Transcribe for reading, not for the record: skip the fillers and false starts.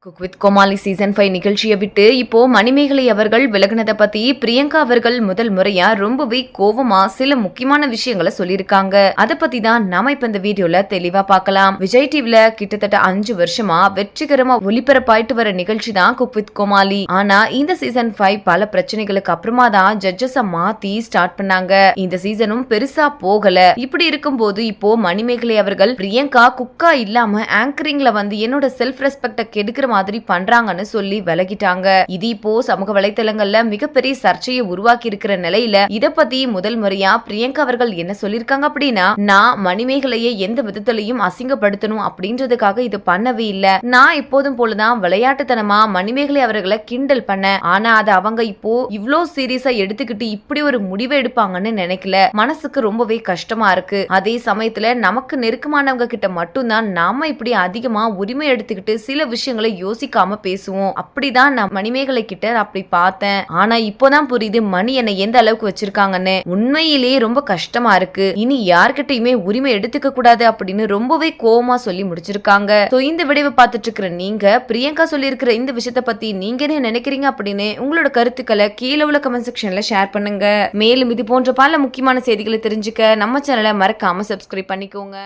Cook with Comali season 5 நிகழ்ச்சியை விட்டு இப்போ மணிமேகலை அவர்கள் விலகினதை பத்தி பிரியங்கா அவர்கள் முதல் முறையா ரொம்பவே கோவமா சில முக்கியமான விஷயங்களை சொல்லியிருக்காங்க. அதை பத்தி தான் நாம இப்ப இந்த வீடியோல தெளிவா பார்க்கலாம். விஜய் டிவில கிட்டத்தட்ட 5 வருஷமா வெற்றிகரமா ஒளிபரப்பாயிட்டு வர நிகழ்ச்சி தான் குக் வித் கோமாளி. ஆனா இந்த சீசன் 5 பல பிரச்சனைகளுக்கு அப்புறமா தான் ஜட்ஜஸ மாத்தி ஸ்டார்ட் பண்ணாங்க. இந்த சீசனும் பெருசா போகல. இப்படி இருக்கும்போது இப்போ மணிமேகலை அவர்கள் பிரியங்கா குக்கா இல்லாம ஆங்கரிங்ல வந்து என்னோட செல்ஃப் ரெஸ்பெக்ட கெடுக்கிற மாதிரி பண்றாங்கன்னு சொல்லி விலகிட்டாங்க. இது இப்போ சமூக வலைத்தளங்கள்ல மிகப்பெரிய சர்ச்சையை உருவாக்கி இருக்கிற நிலையில இத பத்தி முதல் முறையா பிரியங்கா அவர்கள் என்ன சொல்லிருக்காங்க அப்படின்னா, நான் மணிமேகலையை எந்த விதத்திலையும் அசிங்கப்படுத்தணும் அப்படின்றதுக்காக இது பண்ணவே இல்ல. நான் எப்போதும் போலதான் விளையாட்டுத்தனமா மணிமேகலை அவர்களை கிண்டல் பண்ண. ஆனா அதை அவங்க இப்போ இவ்ளோ சீரியஸா எடுத்துக்கிட்டு இப்படி ஒரு முடிவை எடுப்பாங்கன்னு நினைக்கல. மனசுக்கு ரொம்பவே கஷ்டமா இருக்கு. அதே சமயத்துல நமக்கு நெருக்கமானவங்க கிட்ட மட்டும்தான் நாம இப்படி அதிகமா உரிமை எடுத்துக்கிட்டு சில விஷயங்களை யோசிக்காம பேசுவோம். அப்படிதான் நான் மணிமேகலை கிட்ட அப்படி பார்த்தேன். ஆனா இப்போதான் புரியுது மணி என்னை எந்த அளவுக்கு வச்சிருக்காங்கன்னு. உண்மையிலேயே ரொம்ப கஷ்டமா இருக்கு. இனி யார்கிட்டயுமே உரிமை எடுத்துக்க கூடாது அப்படின்னு ரொம்பவே கோவமா சொல்லி முடிச்சிருக்காங்க. இந்த விடைவை பார்த்துட்டு இருக்கிற நீங்க பிரியங்கா சொல்லி இருக்கிற இந்த விஷயத்த பத்தி நீங்க என்ன நினைக்கிறீங்க அப்படின்னு உங்களோட கருத்துக்களை கீழே உள்ள கமெண்ட் செக்ஷன்ல ஷேர் பண்ணுங்க. மேலும் இது போன்ற பல முக்கியமான செய்திகளை தெரிஞ்சுக்க நம்ம சேனலை மறக்காம சப்ஸ்கிரைப் பண்ணிக்கோங்க.